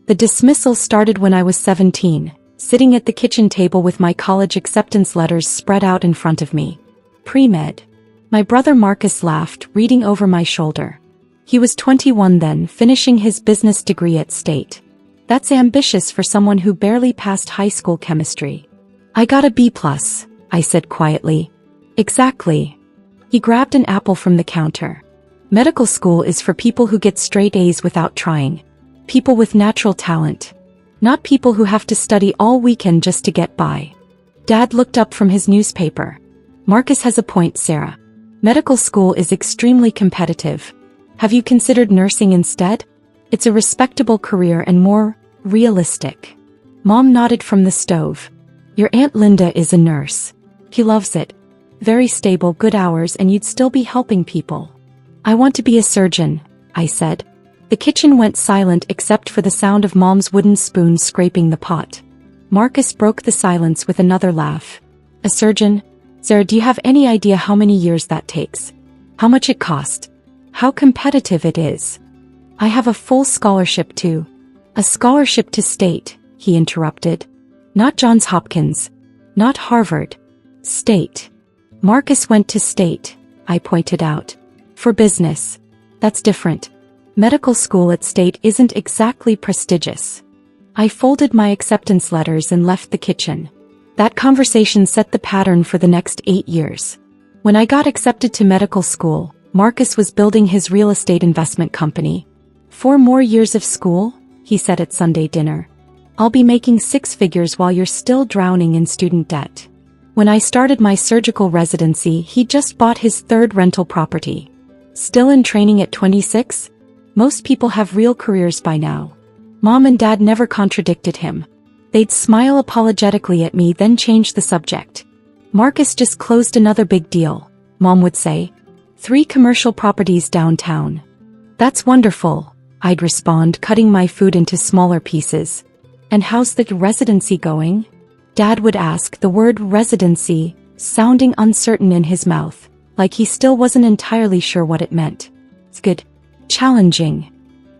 The dismissal started when I was 17, sitting at the kitchen table with my college acceptance letters spread out in front of me. Pre-med. My brother Marcus laughed, reading over my shoulder. He was 21 then, finishing his business degree at State. That's ambitious for someone who barely passed high school chemistry. I got a B+, I said quietly. Exactly. He grabbed an apple from the counter. Medical school is for people who get straight A's without trying. People with natural talent. Not people who have to study all weekend just to get by. Dad looked up from his newspaper. Marcus has a point, Sarah. Medical school is extremely competitive. Have you considered nursing instead? It's a respectable career and more realistic. Mom nodded from the stove. Your Aunt Linda is a nurse. He loves it. Very stable, good hours, and you'd still be helping people. I want to be a surgeon, I said. The kitchen went silent except for the sound of Mom's wooden spoon scraping the pot. Marcus broke the silence with another laugh. A surgeon? Sarah, do you have any idea how many years that takes? How much it cost? How competitive it is? I have a full scholarship too. A scholarship to State, he interrupted. Not Johns Hopkins. Not Harvard. State. Marcus went to State, I pointed out. For business. That's different. Medical school at State isn't exactly prestigious. I folded my acceptance letters and left the kitchen. That conversation set the pattern for the next 8 years. When I got accepted to medical school, Marcus was building his real estate investment company. 4 more years of school, he said at Sunday dinner. I'll be making 6 figures while you're still drowning in student debt. When I started my surgical residency, he just bought his 3rd rental property. Still in training at 26? Most people have real careers by now. Mom and Dad never contradicted him. They'd smile apologetically at me, then change the subject. Marcus just closed another big deal, Mom would say. 3 commercial properties downtown. That's wonderful, I'd respond, cutting my food into smaller pieces. And how's the residency going? Dad would ask, the word residency sounding uncertain in his mouth, like he still wasn't entirely sure what it meant. It's good. Challenging.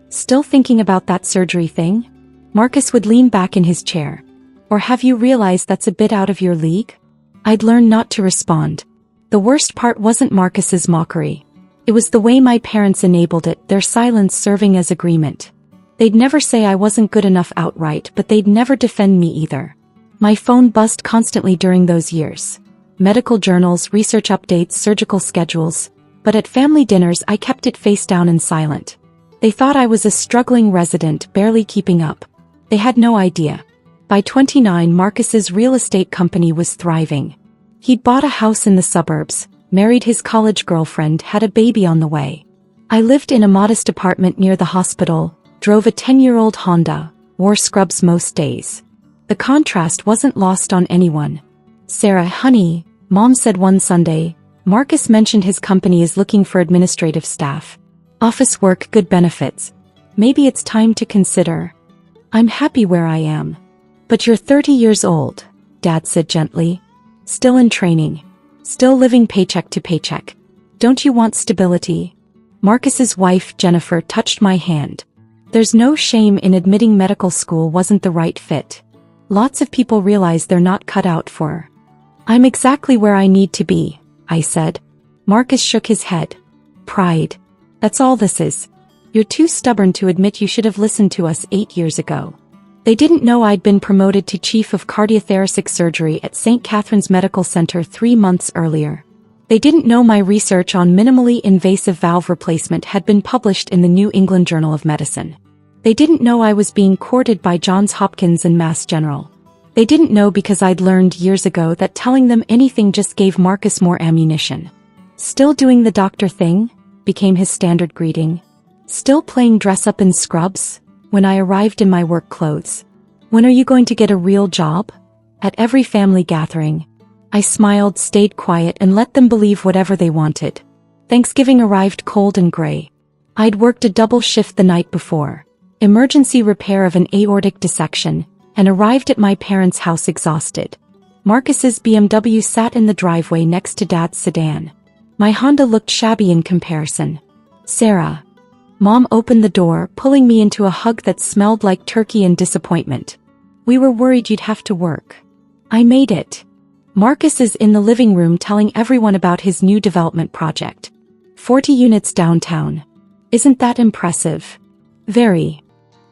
Still thinking about that surgery thing? Marcus would lean back in his chair. Or have you realized that's a bit out of your league? I'd learned not to respond. The worst part wasn't Marcus's mockery. It was the way my parents enabled it, their silence serving as agreement. They'd never say I wasn't good enough outright, but they'd never defend me either. My phone buzzed constantly during those years. Medical journals, research updates, surgical schedules. But at family dinners I kept it face down and silent. They thought I was a struggling resident, barely keeping up. They had no idea. By 29, Marcus's real estate company was thriving. He'd bought a house in the suburbs, married his college girlfriend, had a baby on the way. I lived in a modest apartment near the hospital, drove a 10-year-old Honda, wore scrubs most days. The contrast wasn't lost on anyone. Sarah, honey, Mom said one Sunday, Marcus mentioned his company is looking for administrative staff. Office work, good benefits. Maybe it's time to consider. I'm happy where I am. But you're 30 years old, Dad said gently. Still in training. Still living paycheck to paycheck. Don't you want stability? Marcus's wife, Jennifer, touched my hand. There's no shame in admitting medical school wasn't the right fit. Lots of people realize they're not cut out for. I'm exactly where I need to be, I said. Marcus shook his head. Pride. That's all this is. You're too stubborn to admit you should have listened to us 8 years ago. They didn't know I'd been promoted to chief of cardiothoracic surgery at St. Catherine's Medical Center 3 months earlier. They didn't know my research on minimally invasive valve replacement had been published in the New England Journal of Medicine. They didn't know I was being courted by Johns Hopkins and Mass General. They didn't know because I'd learned years ago that telling them anything just gave Marcus more ammunition. Still doing the doctor thing? Became his standard greeting. Still playing dress-up in scrubs? When I arrived in my work clothes. When are you going to get a real job? At every family gathering. I smiled, stayed quiet, and let them believe whatever they wanted. Thanksgiving arrived cold and gray. I'd worked a double shift the night before. Emergency repair of an aortic dissection, and arrived at my parents' house exhausted. Marcus's BMW sat in the driveway next to Dad's sedan. My Honda looked shabby in comparison. Sarah. Mom opened the door, pulling me into a hug that smelled like turkey and disappointment. We were worried you'd have to work. I made it. Marcus is in the living room telling everyone about his new development project. 40 units downtown. Isn't that impressive? Very.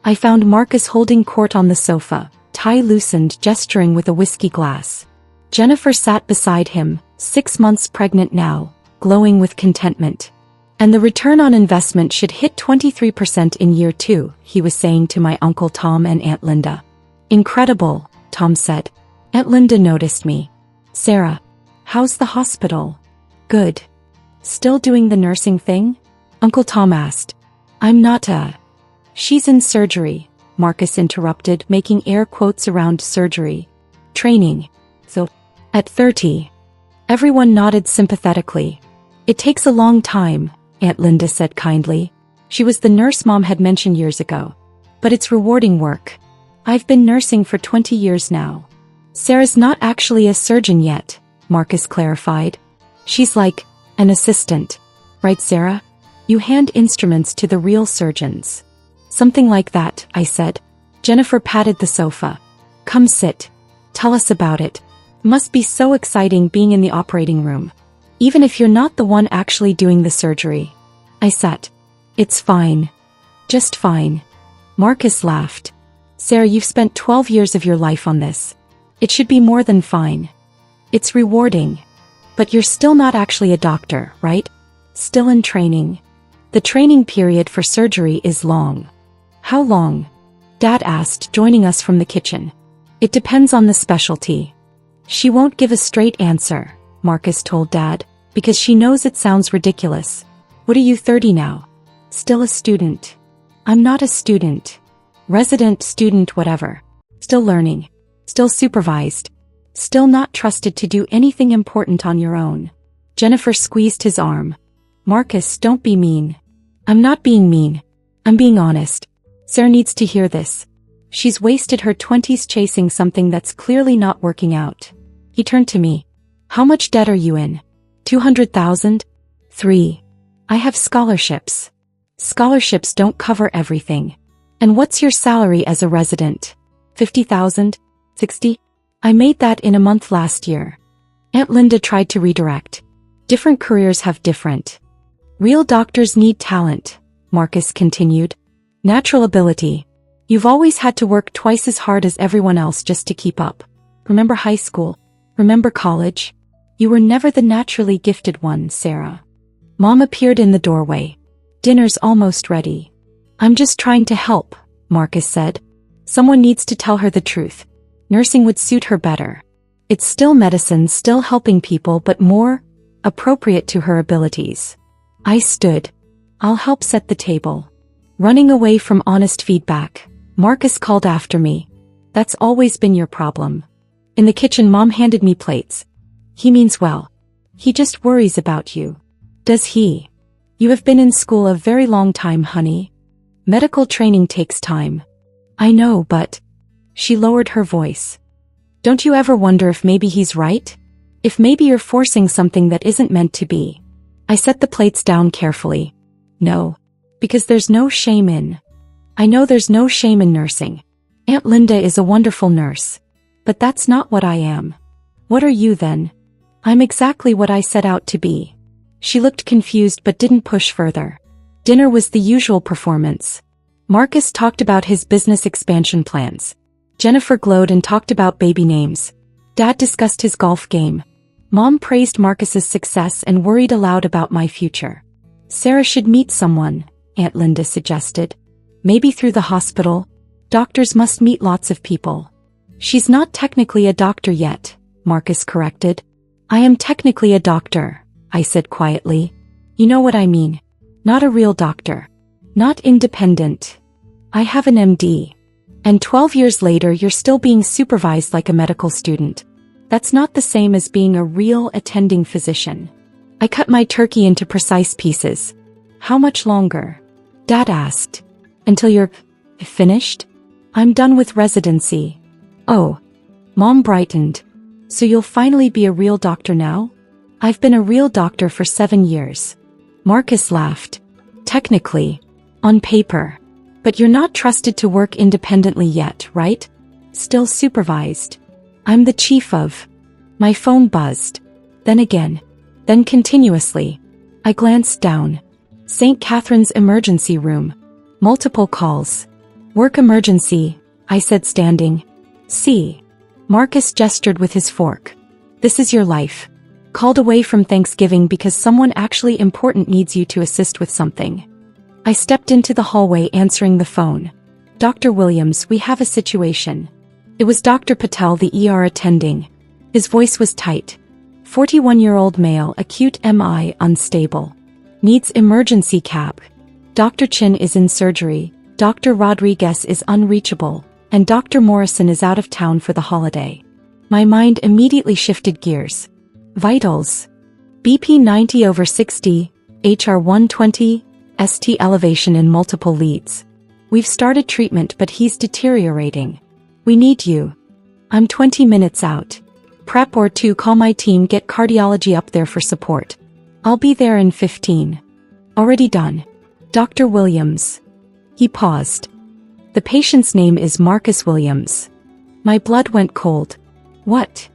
I found Marcus holding court on the sofa, tie loosened, gesturing with a whiskey glass. Jennifer sat beside him, 6 months pregnant now, glowing with contentment. And the return on investment should hit 23% in year 2, he was saying to my Uncle Tom and Aunt Linda. Incredible, Tom said. Aunt Linda noticed me. Sarah, how's the hospital? Good. Still doing the nursing thing? Uncle Tom asked. I'm not She's in surgery, Marcus interrupted, making air quotes around surgery. Training. So, at 30. Everyone nodded sympathetically. It takes a long time, Aunt Linda said kindly. She was the nurse Mom had mentioned years ago. But it's rewarding work. I've been nursing for 20 years now. Sarah's not actually a surgeon yet, Marcus clarified. She's like an assistant. Right, Sarah? You hand instruments to the real surgeons. Something like that, I said. Jennifer patted the sofa. Come sit. Tell us about it. Must be so exciting being in the operating room. Even if you're not the one actually doing the surgery. I sat. It's fine. Just fine. Marcus laughed. Sarah, you've spent 12 years of your life on this. It should be more than fine. It's rewarding. But you're still not actually a doctor, right? Still in training. The training period for surgery is long. How long? Dad asked, joining us from the kitchen. It depends on the specialty. She won't give a straight answer, Marcus told Dad, because she knows it sounds ridiculous. What are you, 30 now? Still a student. I'm not a student. Resident, student, whatever. Still learning. Still supervised. Still not trusted to do anything important on your own. Jennifer squeezed his arm. Marcus, don't be mean. I'm not being mean. I'm being honest. Sarah needs to hear this. She's wasted her 20s chasing something that's clearly not working out. He turned to me. How much debt are you in? 200,000? 3. I have scholarships. Scholarships don't cover everything. And what's your salary as a resident? 50,000? 60? I made that in a month last year. Aunt Linda tried to redirect. Different careers have different. Real doctors need talent, Marcus continued. Natural ability. You've always had to work twice as hard as everyone else just to keep up. Remember high school? Remember college? You were never the naturally gifted one, Sarah. Mom appeared in the doorway. Dinner's almost ready. I'm just trying to help, Marcus said. Someone needs to tell her the truth. Nursing would suit her better. It's still medicine, still helping people, but more appropriate to her abilities. I stood. I'll help set the table. Running away from honest feedback, Marcus called after me. That's always been your problem. In the kitchen, Mom handed me plates. He means well. He just worries about you. Does he? You have been in school a very long time, honey. Medical training takes time. I know, but... She lowered her voice. Don't you ever wonder if maybe he's right? If maybe you're forcing something that isn't meant to be? I set the plates down carefully. No. Because there's no shame in... I know there's no shame in nursing. Aunt Linda is a wonderful nurse. But that's not what I am. What are you then? I'm exactly what I set out to be. She looked confused but didn't push further. Dinner was the usual performance. Marcus talked about his business expansion plans. Jennifer glowed and talked about baby names. Dad discussed his golf game. Mom praised Marcus's success and worried aloud about my future. Sarah should meet someone, Aunt Linda suggested. Maybe through the hospital. Doctors must meet lots of people. She's not technically a doctor yet, Marcus corrected. I am technically a doctor, I said quietly. You know what I mean. Not a real doctor. Not independent. I have an MD. And 12 years later you're still being supervised like a medical student. That's not the same as being a real attending physician. I cut my turkey into precise pieces. How much longer? Dad asked. Until you're finished? I'm done with residency. Oh. Mom brightened. So you'll finally be a real doctor now? I've been a real doctor for 7 years. Marcus laughed. Technically. On paper. But you're not trusted to work independently yet, right? Still supervised. I'm the chief of. My phone buzzed. Then again. Then continuously. I glanced down. St. Catherine's emergency room. Multiple calls. Work emergency, I said standing. See. Marcus gestured with his fork. This is your life. Called away from Thanksgiving because someone actually important needs you to assist with something. I stepped into the hallway answering the phone. Dr. Williams, we have a situation. It was Dr. Patel, the ER attending. His voice was tight. 41-year-old male, acute MI, unstable. Needs emergency cap. Dr. Chin is in surgery, Dr. Rodriguez is unreachable, and Dr. Morrison is out of town for the holiday. My mind immediately shifted gears. Vitals. BP 90/60, HR 120, ST elevation in multiple leads. We've started treatment but he's deteriorating. We need you. I'm 20 minutes out. Prep or 2, call my team, get cardiology up there for support. I'll be there in 15. Already done. Dr. Williams. He paused. The patient's name is Marcus Williams. My blood went cold. What?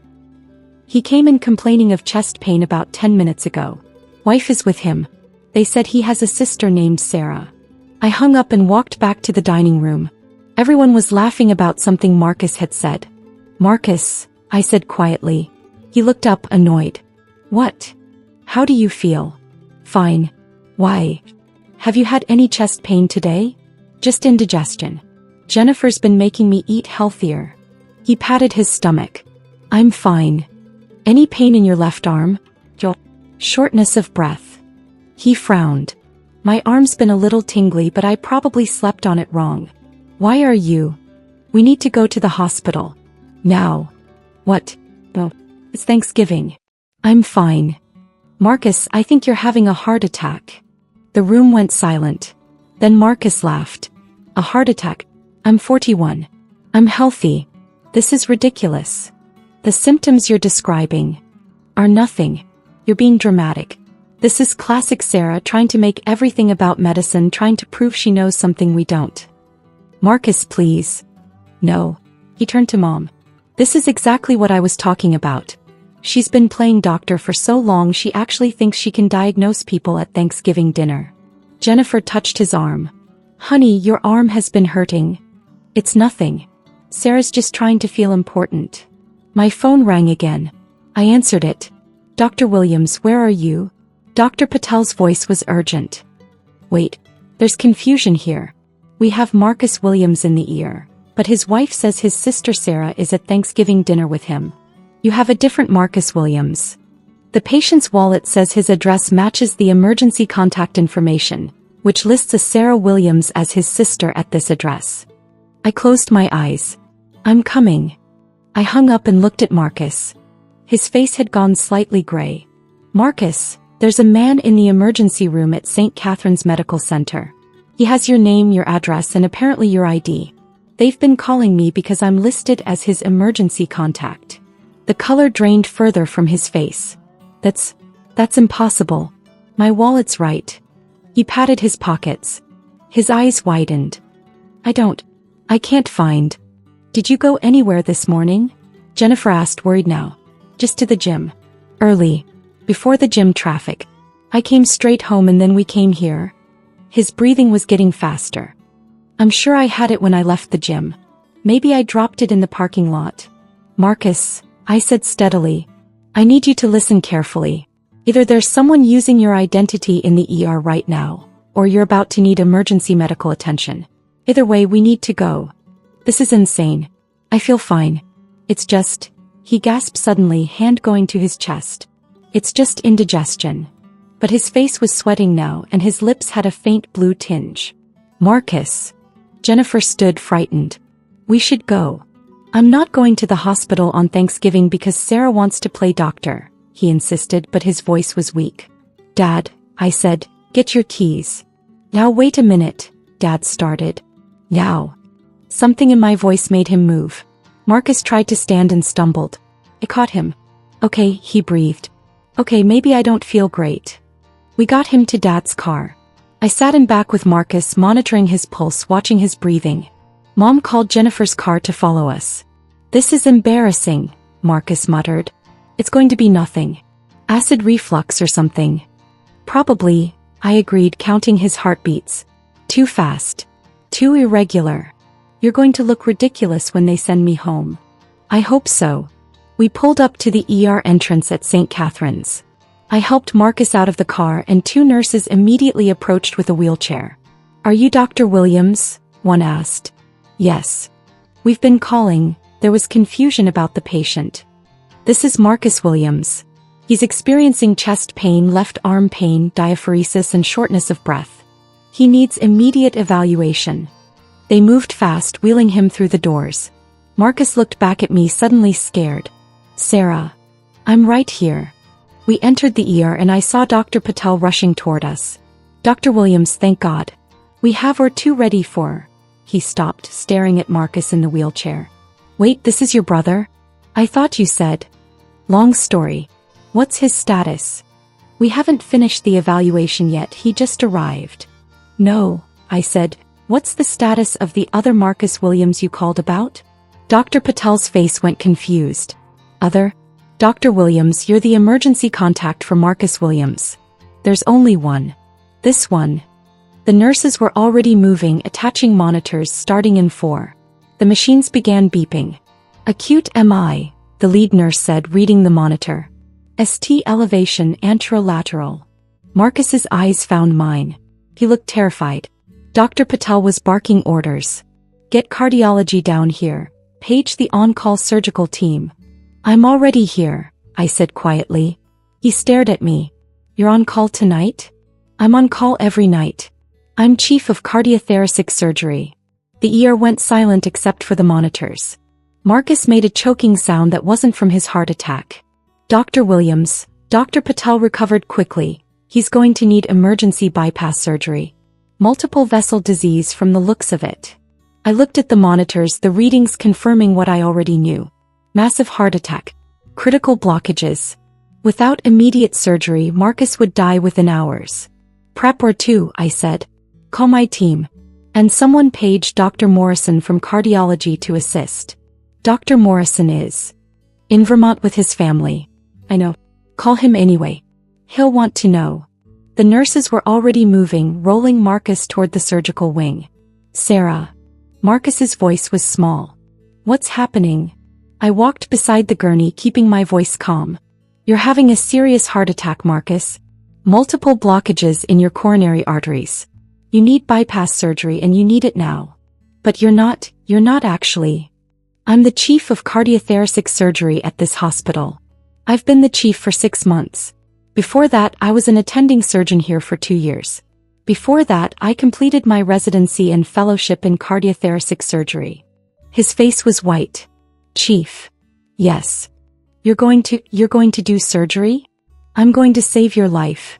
He came in complaining of chest pain about 10 minutes ago. Wife is with him. They said he has a sister named Sarah. I hung up and walked back to the dining room. Everyone was laughing about something Marcus had said. Marcus, I said quietly. He looked up, annoyed. What? How do you feel? Fine. Why? Have you had any chest pain today? Just indigestion. Jennifer's been making me eat healthier. He patted his stomach. I'm fine. Any pain in your left arm? Shortness of breath. He frowned. My arm's been a little tingly, but I probably slept on it wrong. Why are you? We need to go to the hospital. Now. What? Oh, it's Thanksgiving. I'm fine. Marcus, I think you're having a heart attack. The room went silent. Then Marcus laughed. A heart attack? I'm 41. I'm healthy. This is ridiculous. The symptoms you're describing are nothing. You're being dramatic. This is classic Sarah trying to make everything about medicine, trying to prove she knows something we don't. Marcus, please. No. He turned to Mom. This is exactly what I was talking about. She's been playing doctor for so long she actually thinks she can diagnose people at Thanksgiving dinner. Jennifer touched his arm. Honey, your arm has been hurting. It's nothing. Sarah's just trying to feel important. My phone rang again. I answered it. Dr. Williams, where are you? Dr. Patel's voice was urgent. Wait, there's confusion here. We have Marcus Williams in the ear, but his wife says his sister Sarah is at Thanksgiving dinner with him. You have a different Marcus Williams. The patient's wallet says his address matches the emergency contact information, which lists a Sarah Williams as his sister at this address. I closed my eyes. I'm coming. I hung up and looked at Marcus. His face had gone slightly gray. Marcus, there's a man in the emergency room at St. Catherine's Medical Center. He has your name, your address, and apparently your ID. They've been calling me because I'm listed as his emergency contact. The color drained further from his face. That's impossible. My wallet's right. He patted his pockets. His eyes widened. I can't find. Did you go anywhere this morning? Jennifer asked, worried now. Just to the gym. Early. Before the gym traffic. I came straight home and then we came here. His breathing was getting faster. I'm sure I had it when I left the gym. Maybe I dropped it in the parking lot. Marcus, I said steadily. I need you to listen carefully. Either there's someone using your identity in the ER right now, or you're about to need emergency medical attention. Either way, we need to go. This is insane. I feel fine. It's just, he gasped suddenly, hand going to his chest. It's just indigestion. But his face was sweating now and his lips had a faint blue tinge. Marcus. Jennifer stood frightened. We should go. I'm not going to the hospital on Thanksgiving because Sarah wants to play doctor, he insisted, but his voice was weak. Dad, I said, get your keys. Now wait a minute, Dad started. Now. Something in my voice made him move. Marcus tried to stand and stumbled. I caught him. Okay, he breathed. Okay, maybe I don't feel great. We got him to Dad's car. I sat in back with Marcus, monitoring his pulse, watching his breathing. Mom called Jennifer's car to follow us. "This is embarrassing," Marcus muttered. "It's going to be nothing. Acid reflux or something." "Probably," I agreed, counting his heartbeats. "Too fast. Too irregular. You're going to look ridiculous when they send me home." "I hope so." We pulled up to the ER entrance at St. Catherine's. I helped Marcus out of the car and two nurses immediately approached with a wheelchair. "Are you Dr. Williams?" one asked. "Yes. We've been calling." There was confusion about the patient. "This is Marcus Williams. He's experiencing chest pain, left arm pain, diaphoresis and shortness of breath. He needs immediate evaluation." They moved fast, wheeling him through the doors. Marcus looked back at me, suddenly scared. "Sarah. I'm right here." We entered the ER and I saw Dr. Patel rushing toward us. "Dr. Williams, thank God. We have our two ready for." He stopped, staring at Marcus in the wheelchair. "Wait, this is your brother? I thought you said." "Long story. What's his status?" "We haven't finished the evaluation yet, he just arrived." "No," I said. "What's the status of the other Marcus Williams you called about?" Dr. Patel's face went confused. "Other? Dr. Williams, you're the emergency contact for Marcus Williams. There's only one. This one." The nurses were already moving, attaching monitors, starting in 4. The machines began beeping. "Acute MI," the lead nurse said, reading the monitor. "ST elevation anterolateral." Marcus's eyes found mine. He looked terrified. Dr. Patel was barking orders. "Get cardiology down here. Page the on-call surgical team." "I'm already here," I said quietly. He stared at me. "You're on call tonight?" "I'm on call every night. I'm chief of cardiothoracic surgery." The ER went silent except for the monitors. Marcus made a choking sound that wasn't from his heart attack. "Dr. Williams." Dr. Patel recovered quickly. "He's going to need emergency bypass surgery. Multiple vessel disease from the looks of it." I looked at the monitors, the readings confirming what I already knew. Massive heart attack. Critical blockages. Without immediate surgery, Marcus would die within hours. "Prep or two," I said. "Call my team." And someone paged Dr. Morrison from cardiology to assist. "Dr. Morrison is in Vermont with his family." "I know. Call him anyway. He'll want to know." The nurses were already moving, rolling Marcus toward the surgical wing. "Sarah." Marcus's voice was small. "What's happening?" I walked beside the gurney, keeping my voice calm. "You're having a serious heart attack, Marcus. Multiple blockages in your coronary arteries. You need bypass surgery and you need it now." "But you're not actually." "I'm the chief of cardiothoracic surgery at this hospital. I've been the chief for 6 months. Before that, I was an attending surgeon here for 2 years. Before that, I completed my residency and fellowship in cardiothoracic surgery." His face was white. "Chief." "Yes. You're going to do surgery? I'm going to save your life."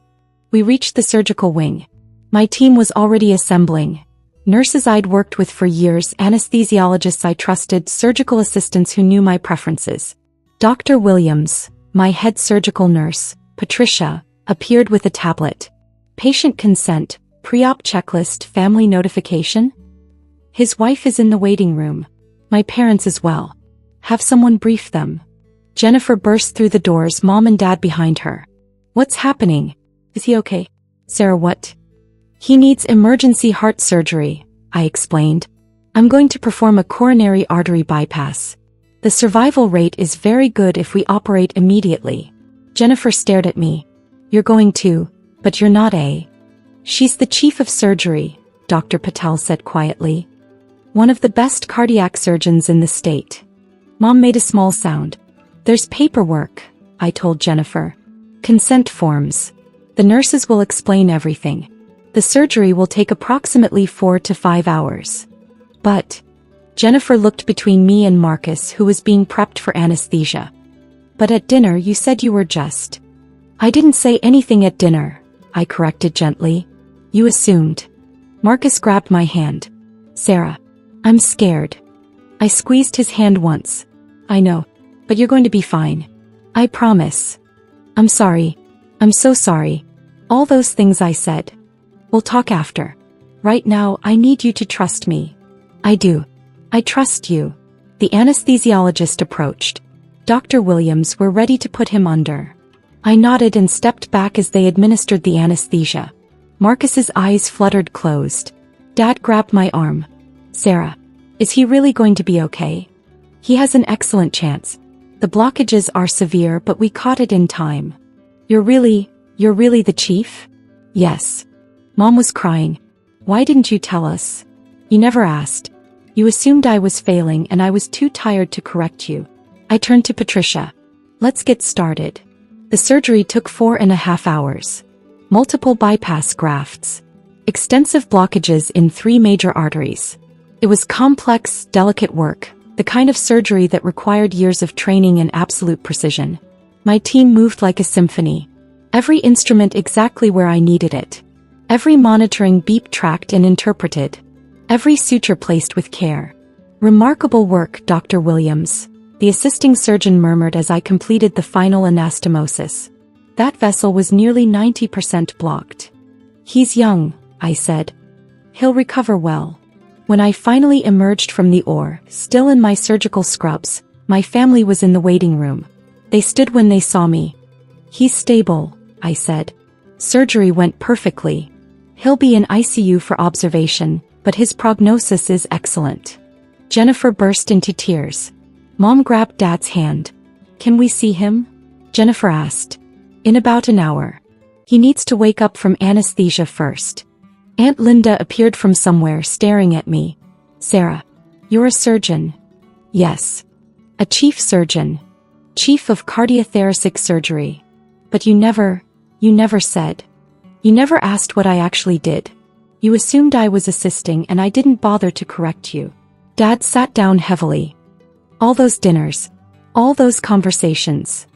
We reached the surgical wing. My team was already assembling. Nurses I'd worked with for years, anesthesiologists I trusted, surgical assistants who knew my preferences. Dr. Williams, my head surgical nurse, Patricia, appeared with a tablet. "Patient consent, pre-op checklist, family notification?" "His wife is in the waiting room. My parents as well. Have someone brief them." Jennifer burst through the doors, mom and dad behind her. "What's happening? Is he okay?" "Sarah, what?" "He needs emergency heart surgery," I explained. "I'm going to perform a coronary artery bypass. The survival rate is very good if we operate immediately." Jennifer stared at me. "You're going to, but you're not, eh?" "She's the chief of surgery," Dr. Patel said quietly. "One of the best cardiac surgeons in the state." Mom made a small sound. "There's paperwork," I told Jennifer. "Consent forms. The nurses will explain everything. The surgery will take approximately 4 to 5 hours." "But..." Jennifer looked between me and Marcus, who was being prepped for anesthesia. "But at dinner you said you were just..." "I didn't say anything at dinner," I corrected gently. "You assumed." Marcus grabbed my hand. "Sarah, I'm scared." I squeezed his hand once. "I know. But you're going to be fine. I promise." "I'm sorry. I'm so sorry." All those things I said. We'll talk after. Right now, I need you to trust me. I do. I trust you. The anesthesiologist approached. Dr. Williams were ready to put him under. I nodded and stepped back as they administered the anesthesia. Marcus's eyes fluttered closed. Dad grabbed my arm. Sarah, is he really going to be okay? He has an excellent chance. The blockages are severe, but we caught it in time. You're really the chief? Yes. Mom was crying. Why didn't you tell us? You never asked. You assumed I was failing and I was too tired to correct you. I turned to Patricia. Let's get started. The surgery took 4.5 hours. Multiple bypass grafts. Extensive blockages in 3 major arteries. It was complex, delicate work, the kind of surgery that required years of training and absolute precision. My team moved like a symphony. Every instrument exactly where I needed it. Every monitoring beep tracked and interpreted. Every suture placed with care. Remarkable work, Dr. Williams, the assisting surgeon murmured as I completed the final anastomosis. That vessel was nearly 90% blocked. He's young, I said. He'll recover well. When I finally emerged from the OR, still in my surgical scrubs, my family was in the waiting room. They stood when they saw me. He's stable, I said. Surgery went perfectly. He'll be in ICU for observation, but his prognosis is excellent. Jennifer burst into tears. Mom grabbed Dad's hand. Can we see him? Jennifer asked. In about an hour. He needs to wake up from anesthesia first. Aunt Linda appeared from somewhere staring at me. Sarah, you're a surgeon. Yes. A chief surgeon. Chief of cardiothoracic surgery. But you never said. You never asked what I actually did. You assumed I was assisting and I didn't bother to correct you. Dad sat down heavily. All those dinners. All those conversations.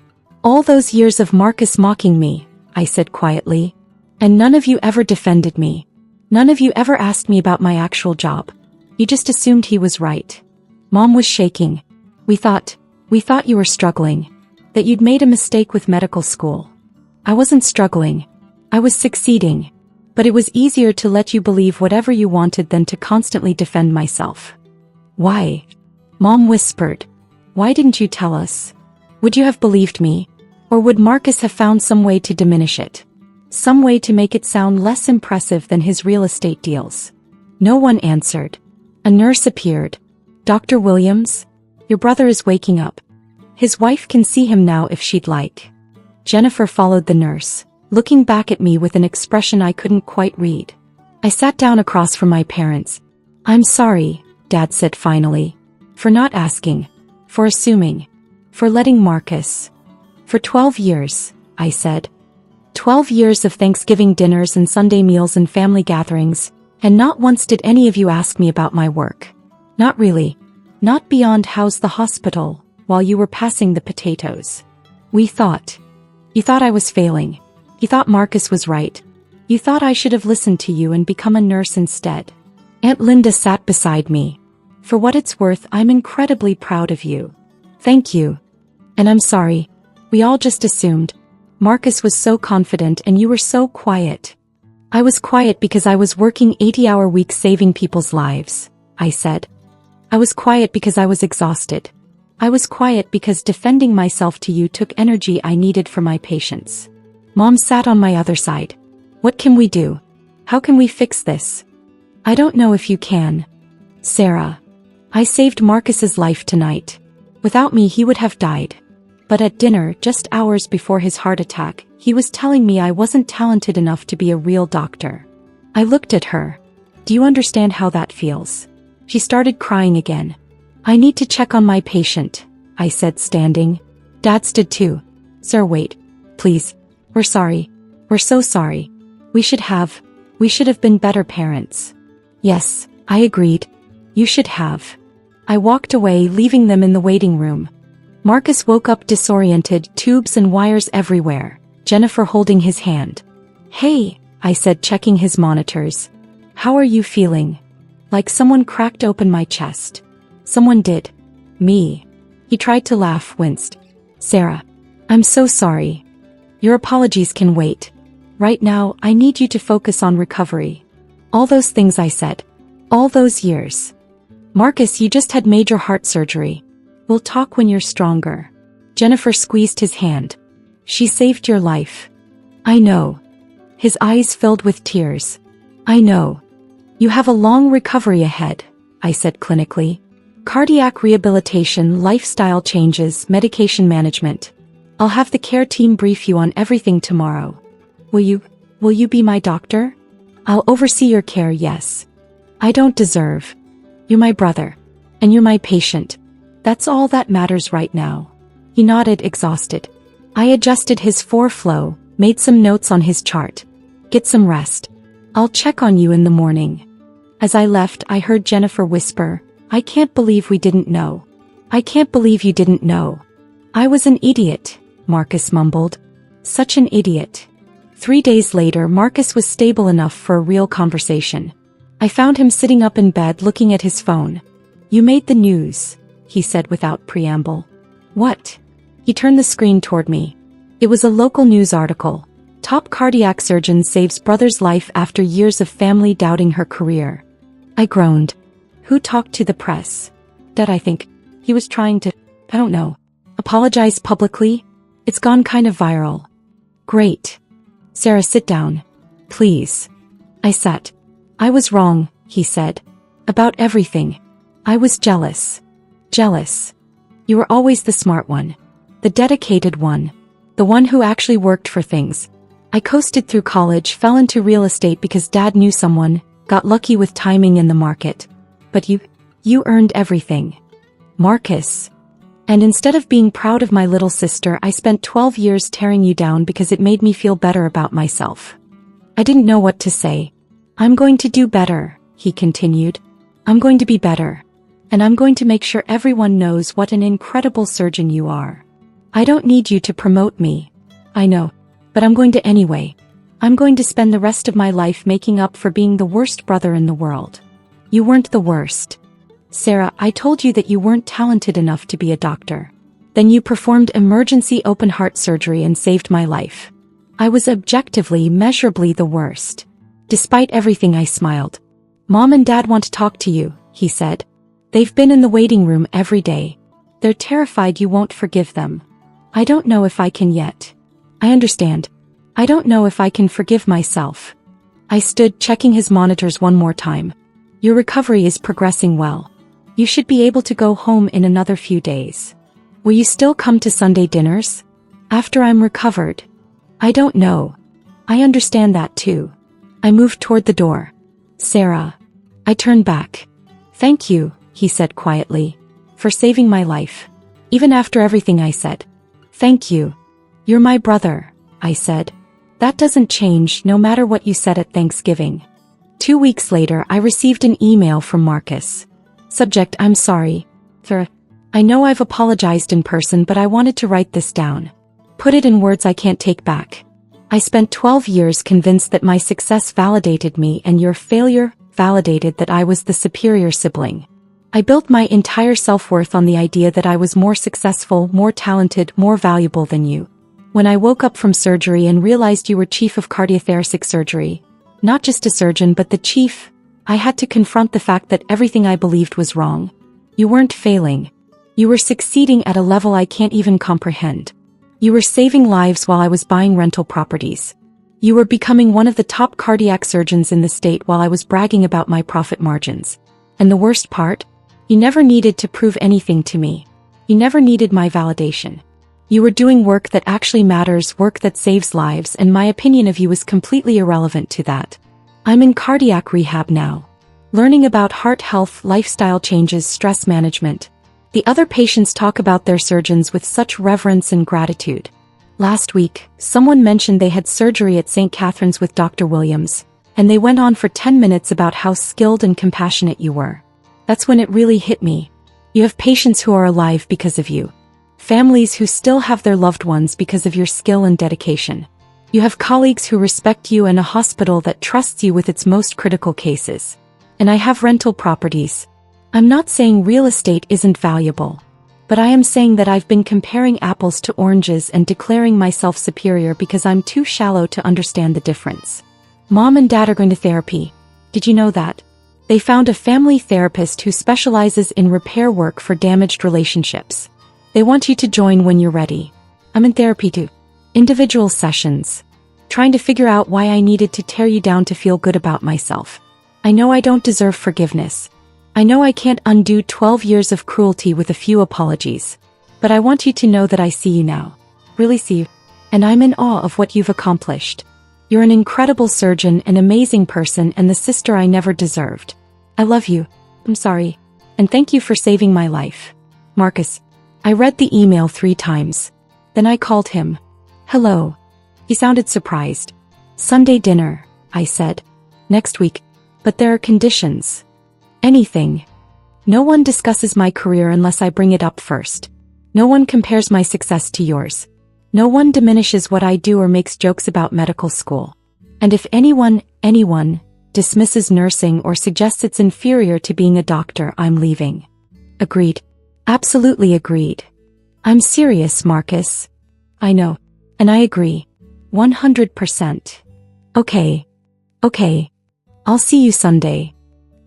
All those years of Marcus mocking me, I said quietly. And none of you ever defended me. None of you ever asked me about my actual job. You just assumed he was right. Mom was shaking. We thought you were struggling. That you'd made a mistake with medical school. I wasn't struggling. I was succeeding. But it was easier to let you believe whatever you wanted than to constantly defend myself. Why? Mom whispered. Why didn't you tell us? Would you have believed me? Or would Marcus have found some way to diminish it? Some way to make it sound less impressive than his real estate deals? No one answered. A nurse appeared. Dr. Williams? Your brother is waking up. His wife can see him now if she'd like. Jennifer followed the nurse, looking back at me with an expression I couldn't quite read. I sat down across from my parents. I'm sorry, Dad said finally. For not asking. For assuming. For letting Marcus. For 12 years, I said. 12 years of Thanksgiving dinners and Sunday meals and family gatherings, and not once did any of you ask me about my work. Not really. Not beyond how's the hospital, while you were passing the potatoes. You thought I was failing. You thought Marcus was right. You thought I should have listened to you and become a nurse instead. Aunt Linda sat beside me. For what it's worth, I'm incredibly proud of you. Thank you. And I'm sorry. We all just assumed. Marcus was so confident and you were so quiet. I was quiet because I was working 80-hour weeks saving people's lives, I said. I was quiet because I was exhausted. I was quiet because defending myself to you took energy I needed for my patients. Mom sat on my other side. What can we do? How can we fix this? I don't know if you can. Sarah. I saved Marcus's life tonight. Without me he would have died. But at dinner, just hours before his heart attack, he was telling me I wasn't talented enough to be a real doctor. I looked at her. Do you understand how that feels? She started crying again. I need to check on my patient, I said, standing. Dad stood too. Sir, wait. Please. We're sorry. We're so sorry. We should have been better parents. Yes, I agreed. You should have. I walked away, leaving them in the waiting room. Marcus woke up disoriented, tubes and wires everywhere, Jennifer holding his hand. Hey, I said, checking his monitors. How are you feeling? Like someone cracked open my chest. Someone did. Me. He tried to laugh, winced. Sarah. I'm so sorry. Your apologies can wait. Right now, I need you to focus on recovery. All those things I said. All those years. Marcus, you just had major heart surgery. We'll talk when you're stronger. Jennifer squeezed his hand. She saved your life. I know. His eyes filled with tears. I know. You have a long recovery ahead, I said clinically. Cardiac rehabilitation, lifestyle changes, medication management. I'll have the care team brief you on everything tomorrow. Will you be my doctor? I'll oversee your care, yes. I don't deserve. You're my brother. And you're my patient. That's all that matters right now. He nodded, exhausted. I adjusted his flow, made some notes on his chart. Get some rest. I'll check on you in the morning. As I left, I heard Jennifer whisper, I can't believe we didn't know. I can't believe you didn't know. I was an idiot, Marcus mumbled. Such an idiot. 3 days later, Marcus was stable enough for a real conversation. I found him sitting up in bed looking at his phone. You made the news, he said without preamble. What? He turned the screen toward me. It was a local news article. Top cardiac surgeon saves brother's life after years of family doubting her career. I groaned. Who talked to the press? Dad, I think. He was trying to, I don't know, apologize publicly? It's gone kind of viral. Great. Sarah, sit down. Please. I sat. I was wrong, he said. About everything. I was jealous. Jealous. You were always the smart one. The dedicated one. The one who actually worked for things. I coasted through college, fell into real estate because Dad knew someone, got lucky with timing in the market. But you earned everything. Marcus. And instead of being proud of my little sister, I spent 12 years tearing you down because it made me feel better about myself. I didn't know what to say. I'm going to do better, he continued. I'm going to be better. And I'm going to make sure everyone knows what an incredible surgeon you are. I don't need you to promote me. I know. But I'm going to anyway. I'm going to spend the rest of my life making up for being the worst brother in the world. You weren't the worst. Sarah, I told you that you weren't talented enough to be a doctor. Then you performed emergency open heart surgery and saved my life. I was objectively, measurably the worst. Despite everything, I smiled. Mom and Dad want to talk to you, he said. They've been in the waiting room every day. They're terrified you won't forgive them. I don't know if I can yet. I understand. I don't know if I can forgive myself. I stood, checking his monitors one more time. Your recovery is progressing well. You should be able to go home in another few days. Will you still come to Sunday dinners? After I'm recovered? I don't know. I understand that too. I moved toward the door. Sarah. I turned back. Thank you, he said quietly, for saving my life. Even after everything I said. Thank you. You're my brother, I said. That doesn't change no matter what you said at Thanksgiving. 2 weeks later, I received an email from Marcus. Subject, I'm sorry. Sir, I know I've apologized in person, but I wanted to write this down. Put it in words I can't take back. I spent 12 years convinced that my success validated me and your failure validated that I was the superior sibling. I built my entire self-worth on the idea that I was more successful, more talented, more valuable than you. When I woke up from surgery and realized you were chief of cardiothoracic surgery, not just a surgeon but the chief, I had to confront the fact that everything I believed was wrong. You weren't failing. You were succeeding at a level I can't even comprehend. You were saving lives while I was buying rental properties. You were becoming one of the top cardiac surgeons in the state while I was bragging about my profit margins. And the worst part? You never needed to prove anything to me. You never needed my validation. You were doing work that actually matters, work that saves lives, and my opinion of you is completely irrelevant to that. I'm in cardiac rehab now. Learning about heart health, lifestyle changes, stress management. The other patients talk about their surgeons with such reverence and gratitude. Last week, someone mentioned they had surgery at St. Catherine's with Dr. Williams, and they went on for 10 minutes about how skilled and compassionate you were. That's when it really hit me. You have patients who are alive because of you. Families who still have their loved ones because of your skill and dedication. You have colleagues who respect you and a hospital that trusts you with its most critical cases. And I have rental properties. I'm not saying real estate isn't valuable. But I am saying that I've been comparing apples to oranges and declaring myself superior because I'm too shallow to understand the difference. Mom and Dad are going to therapy. Did you know that? They found a family therapist who specializes in repair work for damaged relationships. They want you to join when you're ready. I'm in therapy too. Individual sessions. Trying to figure out why I needed to tear you down to feel good about myself. I know I don't deserve forgiveness. I know I can't undo 12 years of cruelty with a few apologies. But I want you to know that I see you now. Really see you. And I'm in awe of what you've accomplished. You're an incredible surgeon, an amazing person, and the sister I never deserved. I love you. I'm sorry. And thank you for saving my life. Marcus. I read the email 3 times. Then I called him. Hello. He sounded surprised. Sunday dinner, I said. Next week. But there are conditions. Anything. No one discusses my career unless I bring it up first. No one compares my success to yours. No one diminishes what I do or makes jokes about medical school. And if anyone dismisses nursing or suggests it's inferior to being a doctor, I'm leaving. Agreed. Absolutely agreed. I'm serious, Marcus. I know. And I agree. 100%. Okay. I'll see you Sunday.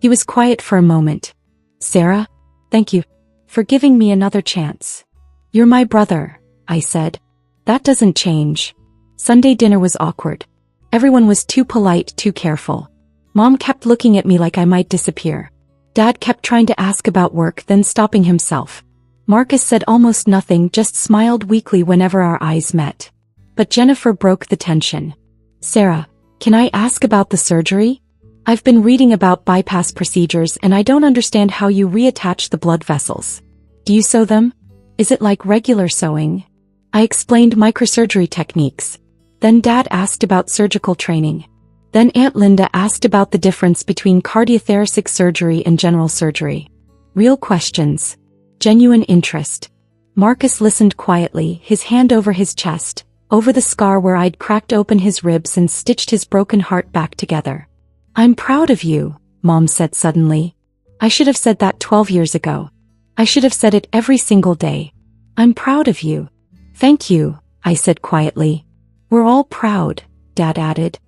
He was quiet for a moment. Sarah, thank you for giving me another chance. You're my brother, I said. That doesn't change. Sunday dinner was awkward. Everyone was too polite, too careful. Mom kept looking at me like I might disappear. Dad kept trying to ask about work, then stopping himself. Marcus said almost nothing, just smiled weakly whenever our eyes met. But Jennifer broke the tension. Sarah, can I ask about the surgery? I've been reading about bypass procedures and I don't understand how you reattach the blood vessels. Do you sew them? Is it like regular sewing? I explained microsurgery techniques. Then Dad asked about surgical training. Then Aunt Linda asked about the difference between cardiothoracic surgery and general surgery. Real questions. Genuine interest. Marcus listened quietly, his hand over his chest, over the scar where I'd cracked open his ribs and stitched his broken heart back together. I'm proud of you, Mom said suddenly. I should have said that 12 years ago. I should have said it every single day. I'm proud of you. Thank you, I said quietly. We're all proud, Dad added.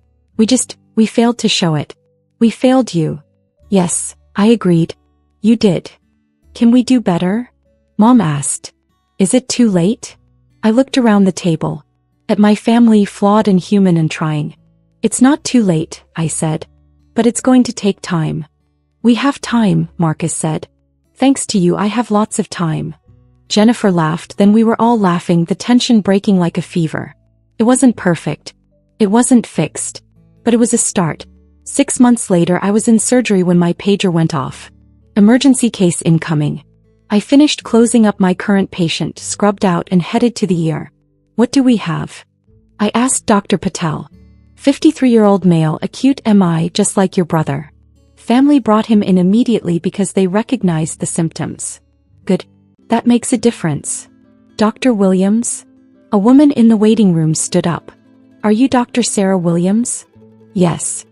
We failed to show it. We failed you. Yes, I agreed. You did. Can we do better? Mom asked. Is it too late? I looked around the table. At my family, flawed and human and trying. It's not too late, I said. But it's going to take time. We have time, Marcus said. Thanks to you, I have lots of time. Jennifer laughed, then we were all laughing, the tension breaking like a fever. It wasn't perfect. It wasn't fixed. But it was a start. 6 months later, I was in surgery when my pager went off. Emergency case incoming. I finished closing up my current patient, scrubbed out, and headed to the ER. What do we have? I asked Dr. Patel. 53-year-old male, acute MI, just like your brother. Family brought him in immediately because they recognized the symptoms. Good. That makes a difference. Dr. Williams? A woman in the waiting room stood up. Are you Dr. Sarah Williams? Yes.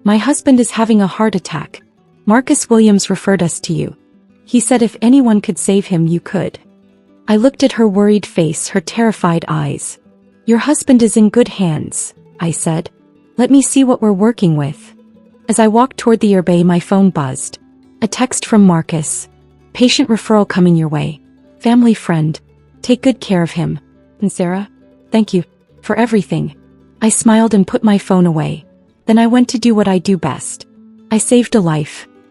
My husband is having a heart attack. Marcus Williams referred us to you. He said if anyone could save him, you could. I looked at her worried face, her terrified eyes. Your husband is in good hands, I said. Let me see what we're working with. As I walked toward the bay, my phone buzzed. A text from Marcus. Patient referral coming your way. Family friend. Take good care of him. And Sarah? Thank you. For everything. I smiled and put my phone away. Then I went to do what I do best. I saved a life.